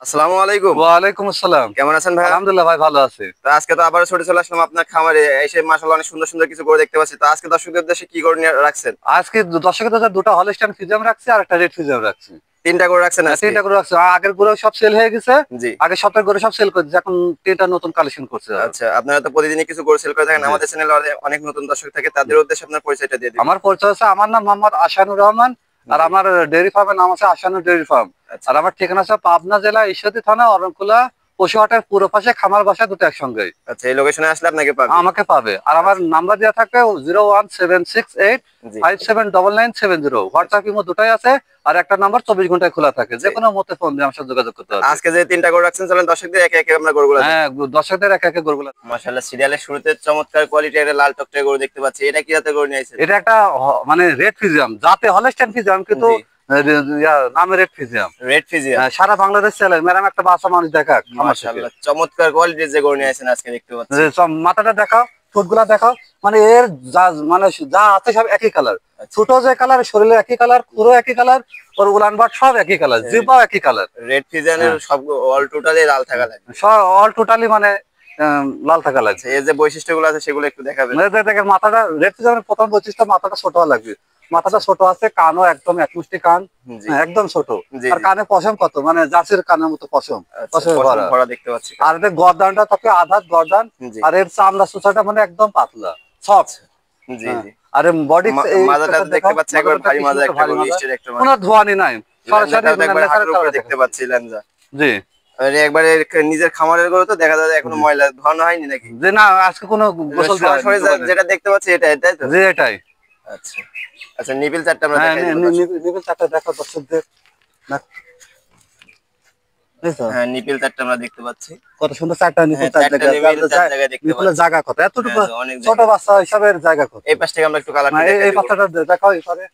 আসসালামু আলাইকুম। ওয়ালাইকুম আসসালাম। কেমন আছেন ভাই? আলহামদুলিল্লাহ ভাই, ভালো আছি। তো আজকে তো আবারও ছুটে চলে আসলাম আপনার খামারে। এসে মাশাআল্লাহ অনেক সুন্দর সুন্দর কিছু গরু দেখতে পাচ্ছি। তো আজকে দর্শকদের উদ্দেশ্যে কি গরু নিয়ে রাখছেন? আজকে দর্শকের জন্য দুটো হলস্টাইন ফ্রিজিয়াম রাখছি আর একটা রেড ফ্রিজিয়াম রাখছি। তিনটা গরু রাখছেন আজকে? তিনটা গরু রাখছি। আগের গরু সব সেল হয়ে গেছে। জি। আগের সপ্তাহের গরু সব সেল করে দিয়েছে। এখন তিনটা নতুন কালেকশন করছে। আচ্ছা, আপনারা তো প্রতিদিনই কিছু গরু সেল করে থাকেন। জি। আমাদের চ্যানেলে অনেক নতুন দর্শক থাকে, তাদের উদ্দেশ্যে আপনার পরিচয়টা দিয়ে দিবেন। আমার পরিচয় হচ্ছে, আমার নাম মোহাম্মদ আশানুর রহমান। আর জি। আমার ডেয়ারি ফার্মের নাম আছে আশানুর ডেয়ারি ফার্ম। আচ্ছা। আর আমার ঠিকানা আছে পাবনা জেলা ঈশ্বরদী থানা অরণকুলা পশুহাটের পুরো পাশে, খামার বাসা দুটো একসঙ্গে। আচ্ছা, এই লোকেশনে আসলে আপনাকে পাবে। আমাকে পাবে। আর আমার নাম্বার দেওয়া থাকবে 01768 জি। 579970। হোয়াটসঅ্যাপ ইমো দুটাই আছে। আর একটা নাম্বার 24 ঘন্টায় খোলা থাকে, যে কোনো মতে ফোন দিয়ে আমার সাথে যোগাযোগ করতে হবে। আজকে যে তিনটা গরু রাখছেন, চলেন দর্শকদের একে একে আমরা গরুগুলো দেখি। হ্যাঁ, দর্শকদের একে একে গরুগুলো। মাশাআল্লাহ, সিরিয়ালের শুরুতে চমৎকার কোয়ালিটির একটা লাল টকটকে গরু দেখতে পাচ্ছি। এটা কি জাতের গরু নিয়ে আইছেন? এটা একটা মানে রেড ফিজিয়াম, যাতে হলস্টাইন ফিজিয়াম, কিন্তু জি। নামে রেড ফিজিয়াম। রেড ফিজিয়ান। সারা বাংলাদেশ চলে। ম্যাডাম একটা বাচ্চা মানুষ দেখা আমার সাথে। মাশাআল্লাহ, চমৎকার কোয়ালিটির যে গরু নিয়ে আইছেন আজকে দেখতে পাচ্ছি। মাথাটা দেখাও, ঠোঁটগুলা দেখাও। মানে এর মানে যা আছে সব একই কালার। ছোট যে কালার, শরীরে একই কালার, পুরো একই কালার, ওর উলান বাট সব একই কালার, জিব্বাও একই কালার। রেড ফিজিয়ানের সব অল টোটালি লাল থাকা লাগে। সব অল টোটালি মানে লাল থাকা লাগছে। এর যে বৈশিষ্ট্যগুলো আছে সেগুলো একটু দেখাবেন। দেখেন মাথাটা, রেড ফিজিয়ামের প্রথম বৈশিষ্ট্য মাথাটা ছোট হওয়া লাগবে। মাথাটা ছোট আছে, কানও একদম এক মুষ্টি কান। জি। একদম ছোট। জি, আর জি। কানে পশম কত, মানে জার্সির কানের মতো পশম। আচ্ছা, পশমে পশম ভরা। ভরা দেখতে পাচ্ছি। আর এদের গর্দানটা থাকে আধাত গর্দান। জি। আর এর চামড়া সুসাটা মানে একদম পাতলা, সফট। জি, জি। আর বডি মাজাটা দেখতে পাচ্ছি একবার ভারী মাজা, একটা গরু স্টের একটা মাজা। কোনো ধোয়ানি নাই, সরাসরি ল্যাঞ্জাটাও একবার হাতের উপরে দেখা দেখতে পাচ্ছি ল্যাঞ্জা। জি। আর একবারে নিজের খামারের গরু তো দেখা যায় এখনো ময়লা ধোয়ানো হয়নি নাকি? যে না, আজকে কোনো গোসল দেওয়া সরাসরি হয়নি। যেটা দেখতে পাচ্ছি এটাই, তাই তো? জি, এটাই। আচ্ছা। আচ্ছা, নিপিল চারটা আমরা হ্যাঁ, দেখাই দিব দর্শক। নিবিল চারটা দেখো দর্শকদের। না, বুঝছো? হ্যাঁ, নিপিল চারটা আমরা দেখতে পাচ্ছি। কত সুন্দর চারটা নিপুল, হ্যাঁ, চার চারটা জায়গায় নিপিল চার জায়গায় দেখতে নিপুলের পাচ্ছি। জায়গা কত, এতটুকু হ্যাঁ, অনেক ছোট জায়গা। বাচ্চা হিসাবের জায়গা কত। এই পাশ থেকে আমরা একটু কালারটা না, দেখাই এই দিব। পাতাটা দেখাও এবারে।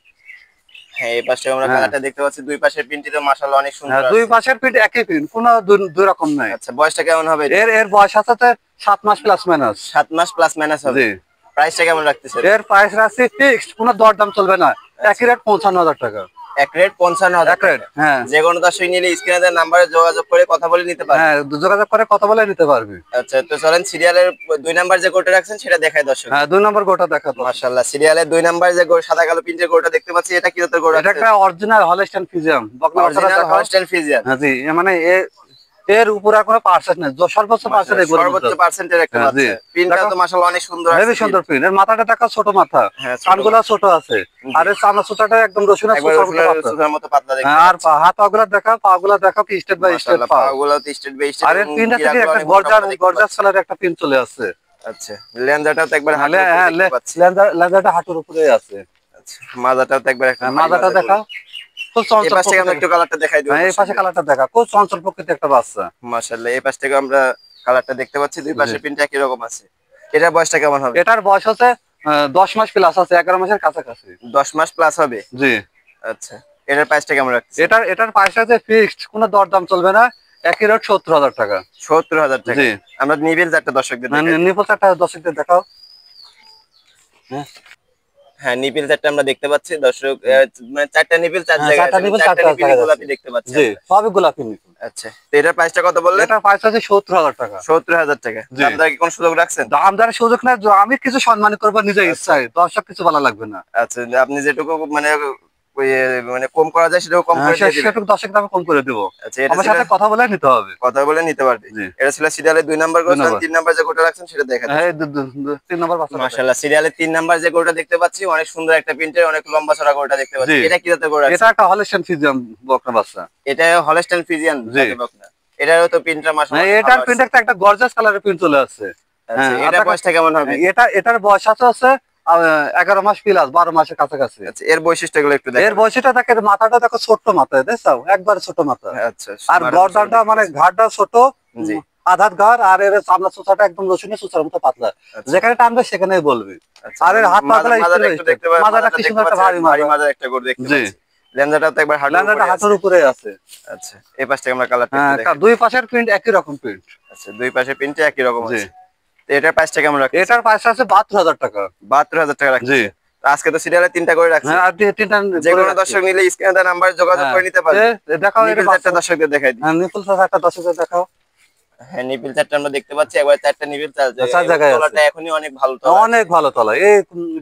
হ্যাঁ, এই পাশে আমরা হ্যাঁ, কালারটা দেখতে পাচ্ছি। দুই পাশের প্রিন্টটিতে মাশাআল্লাহ অনেক সুন্দর দুই আছে। পাশের পিঠ একই পিন, কোনো দুই রকম নাই। আচ্ছা, বয়সটা কেমন হবে এটা? এর এর বয়স আছে 7 মাস প্লাস মাইনাস। 7 মাস প্লাস মাইনাস হবে। জি। প্রাইসটা কেমন রাখতেছেন? এর প্রাইস রাখছি ফিক্সড, কোনো দরদাম চলবে না। একই রেট 55,000 টাকা। এক রেট 55,000 এক রেট, টাকা। হ্যাঁ। যে কোনো দর্শক নিলে স্ক্রিনে দেওয়া নাম্বারে যোগাযোগ করে কথা বলে নিতে পারবে। হ্যাঁ, যোগাযোগ করে কথা বলে নিতে পারবি। আচ্ছা, তো চলেন সিরিয়ালের 2 নাম্বার যে গরুটা রাখছেন সেটা দেখাই দর্শক। হ্যাঁ, 2 নম্বর গোটা দেখাবো। মাশাআল্লাহ, সিরিয়ালের 2 নাম্বার যে গরু সাদা কালো প্রিন্টের গরুটা দেখতে পাচ্ছি, এটা কি জাতের গরু এটা রাখছেন? একটা অরিজিনাল হলস্টাইন ফ্রিজিয়ান বকনা বাচ্চাটা অরিজিনাল দেখাও। Holstein Friesian. হ্যাঁ জি, মানে এর উপর আর কোনো পার্সেন্ট নেই, সর্বোচ্চ পার্সেন্ট এই গরুর সর্বোচ্চ মধ্যে। পার্সেন্টের একটা হ্যাঁ, জি। বাচ্চা। প্রিন্টটা তো মাশাআল্লাহ অনেক সুন্দর হেভি আছে। সুন্দর প্রিন্ট। এর মাথাটা দেখা, ছোট মাথা। হ্যাঁ, ছোট কানগুলা ছোট আছে। আর এর চামড়া সুতাটা একদম রসুনের একবার সুতার মতো পাতলা। সুতার মতো পাতলা দেখতে আর পাচ্ছি। হাত পাগুলা দেখা, পাগুলা দেখা কি স্টেট বাই স্টেট মাশাআল্লাহ, পা। পাগুলো তো স্টেট বাই স্টেট আর এর এবং প্রিন্টটা থেকে গিরাগুলো একটা অনেক মোটা মোটা দেখতে গর্জাস পাচ্ছি। কালারের একটা প্রিন্ট চলে আসছে। আচ্ছা, লেঞ্জাটাও তো একবার হাতের উপরে হ্যাঁ, দেখতে পাচ্ছি। লেজারটা হাঁটুর উপরে আছে। আচ্ছা, মাজাটাও তো একবার একটা ভারী মাথাটা মাজা দেখা, গরু। খুব এই চঞ্চল পাশ থেকে আমরা প্রকৃতির। একটু কালারটা দেখাই দিব হ্যাঁ, এই পাশে দর্শকদের। কালারটা দেখা, খুব চঞ্চল প্রকৃতির একটা বাচ্চা। মাশাআল্লাহ, এই পাশ থেকে আমরা কালারটা দেখতে পাচ্ছি। দুই জি। পাশের প্রিন্ট একই রকম আছে। এটার বয়সটা কেমন হবে? এটার বয়স হচ্ছে 10 মাস প্লাস আছে, 11 মাসের কাছাকাছি। 10 মাস প্লাস হবে। জি। আচ্ছা, এটার প্রাইসটা কেমন রাখছেন? এটার প্রাইস আছে ফিক্সড, কোনো দরদাম চলবে না। একই রেট 70,000 টাকা। 70,000 টাকা। জি। আমরা নিবিল চারটা দর্শকদের দেখাই দিই। নিপল চারটা দর্শকদের দেখাও। হ্যাঁ, হ্যাঁ, নিপিল চারটা আমরা দেখতে পাচ্ছি দর্শক। মানে চারটা নিপিল চার জায়গায় চারটা আছে এবং নিপল চারটা চারটা নিপিল জায়গায় গোলাপি আছে। দেখতে পাচ্ছি জি, আমরা। সবই গোলাপি নিপল। আচ্ছা, তো এটার প্রাইসটা কত বললেন? এটার প্রাইস আছে 70,000 টাকা। 70,000 টাকা। জি। আপনারা কি কোন সুযোগ রাখছেন? দাম দরের সুযোগ না, আমি কিছু সম্মান করবো নিজের আচ্ছা। ইচ্ছায়, দর্শক কিছু বলা লাগবে না। আচ্ছা, আপনি যেটুকু মানে ওই মানে কম করা যায় সেটাও কম করে দিয়ে দিবেন। সেটুকু দর্শক দামে কম করে দেবো। আচ্ছা, এটা আমার ছিল সাথে কথা বলে নিতে হবে। কথা বলে নিতে পারবে। জি। এটা ছিল সিরিয়ালের 2 নাম্বার দুই গরু। নম্বর। 3 নাম্বার যে গরুটা রাখছেন সেটা দেখাই হ্যাঁ, দিচ্ছি। এই 3 নম্বর বাচ্চা। মাশাআল্লাহ, সিরিয়ালের 3 নাম্বার যে গরুটা দেখতে পাচ্ছি অনেক সুন্দর একটা প্রিন্টের, অনেক লম্বা চড়া গরুটা দেখতে পাচ্ছি। জি। এটা কি জাতের গরু এটা রাখছেন? একটা হলস্টাইন ফ্রিজিয়ান বকনা বাচ্চা। এটা হলস্টাইন ফ্রিজিয়ান জি। জাতের বকনা। এটারও তো প্রিন্টটা মাশাআল্লাহ ভালো এটার আছে। প্রিন্ট একটা গর্জাস কালারের প্রিন্ট চলে আসছে। আচ্ছা, এটার বয়সটা কেমন হবে? এটার বয়স আছে 11 মাস প্লাস, 12 মাসের কাছাকাছি। আচ্ছা, এর বৈশিষ্ট্যগুলো একটু এর দেখান। বয়সটা দেখে, মাথাটা দেখো ছোট্ট মাথা, দেখছো একবারে ছোট মাথা। আচ্ছা, আর গর্দানটা মানে ঘাড়টা ছোট, জি। আধাত ঘাড়। আর এর চামড়া চোষাটা একদম রসুনের চোষার মতো পাতলা। আচ্ছা। যেখানে টানবে সেখানেই বলবি। আচ্ছা, আর এর হাত পাগুলা মাজাটা একটু দেখতে পাচ্ছি। মাথাটা কি সুন্দর একটা ভারী ভারী মাজা। মাজার একটা গরু দেখতে জি। পাচ্ছি। লেঞ্জাটাও তো একবার হাঁটুর ল্যান্ডারটা উপরে হাঁটুর আছে। উপরে আছে। আচ্ছা, এই পাশ থেকে আমরা কালারটা একটু হ্যাঁ, দেখাই। দুই পাশের প্রিন্ট একই রকম প্রিন্ট। আচ্ছা, দুই পাশে প্রিন্টে একই রকম জি। আছে। তো এটার প্রাইসটা কেমন রাখছেন? এটার প্রাইস আছে 72,000 টাকা। 72,000 টাকা জি। রাখছেন। তো আজকে তো সিরিয়ালে 3টা করে রাখছি। হ্যাঁ, আর তিনটা যে করে কোনো রাখছি। দর্শক নিলে স্ক্রিনে দেওয়া নাম্বারে যোগাযোগ হ্যাঁ, করে নিতে পারবে। দেখাও এটা নিপিল চারটা দর্শকদের দেখাই দিই। নিপুল চাচা একটা দর্শকদের দেখাও। হ্যাঁ, নিপিল চারটা আমরা দেখতে পাচ্ছি, একবার 4টা নিপিল চার জায়গায়, চার এবং জায়গায় আছে। তলাটা এখনই অনেক ভালো তলা। অনেক ভালো তলা, এই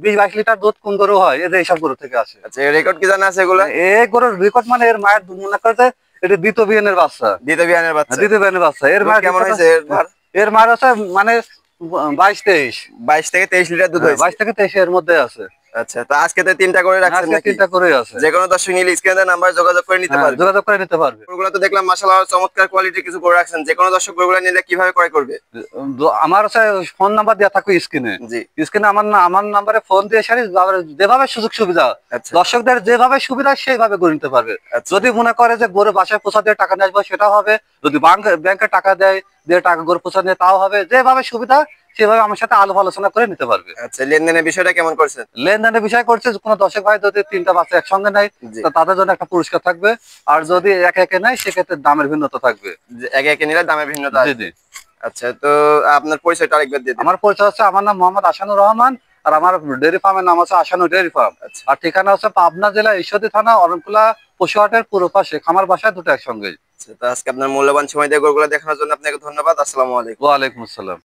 20-22 লিটার দুধ কোন গরু হয়, এই যে এইসব গরু থেকে আসে। আচ্ছা, রেকর্ড কি জানা আছে এগুলা? এই গরুর রেকর্ড মানে এর মায়ের মনে করে যে এটা দ্বিতীয় বিয়ানের বাচ্চা। দ্বিতীয় বিয়ানের বাচ্চা। দ্বিতীয় বিয়ানের বাচ্চা। এর দুধ মায়ের কেমন হয়েছে এর ভার? এর মায়ের আছে মানে 22-23। 22 থেকে 23 লিটার দুধ হয়েছে। 22 থেকে 23 এর মধ্যে আছে। আচ্ছা, তো আজকে তো 3টা করে রাখছেন আজকে নাকি? 3টা করে আছে। যে কোনো দর্শক নিলে স্ক্রিনে দেওয়া নাম্বারে যোগাযোগ করে নিতে হ্যাঁ, পারবে। যোগাযোগ করে নিতে পারবে। গরুগুলো তো দেখলাম মাশাআল্লাহ চমৎকার কোয়ালিটির কিছু গরু রাখছেন, যে কোনো দর্শক গরুগুলো নিলে কিভাবে ক্রয় করবে? আমার হচ্ছে ফোন নাম্বার দেওয়া থাকবে স্ক্রিনে। জি। স্ক্রিনে আমার নাম্বারে ফোন দিয়ে সারি যেভাবে সুযোগ সুবিধা আচ্ছা। দর্শকদের যেভাবে সুবিধা সেইভাবে করে নিতে পারবে। আচ্ছা। যদি মনে করে যে গরু বাসায় পৌঁছা দিয়ে টাকা নিয়ে আসবো সেটা হবে, যদি ব্যাংকে টাকা দিয়ে টাকা গরু পৌঁছা নিয়ে তাও হবে, যেভাবে সুবিধা সেভাবে আমার সাথে আলাপ আলোচনা করে নিতে পারবে। আচ্ছা, লেনদেনের বিষয়টা কেমন করছেন? লেনদেনের বিষয় করছে যে কোনো দর্শক ভাই যদি 3টা বাচ্চা একসঙ্গে নেয় জি। তো তাদের জন্য একটা পুরস্কার থাকবে, আর যদি একে একে নেয় সেক্ষেত্রে দামের ভিন্নতা থাকবে। যে একে একে নিলে দামের ভিন্নতা জি আসবে। জি। আচ্ছা, তো আপনার পরিচয়টা আরেকবার দিয়ে দিন। আমার পরিচয় হচ্ছে, আমার নাম মোহাম্মদ আসানুর রহমান, আর আমার ডেয়ারি ফার্মের নাম হচ্ছে আসানু ডেয়ারি ফার্ম। আচ্ছা। আর ঠিকানা হচ্ছে পাবনা জেলা ঈশ্বরদী থানা অরণকুলা পশুহাটের পূর্ব পাশে, খামার বাসায় দুটো একসঙ্গে। আচ্ছা, তো আজকে আপনার মূল্যবান সময় দিয়ে গরুগুলো দেখানোর জন্য আপনাকে ধন্যবাদ। আসসালামু আলাইকুম। ওয়ালাইকুম আসসালাম।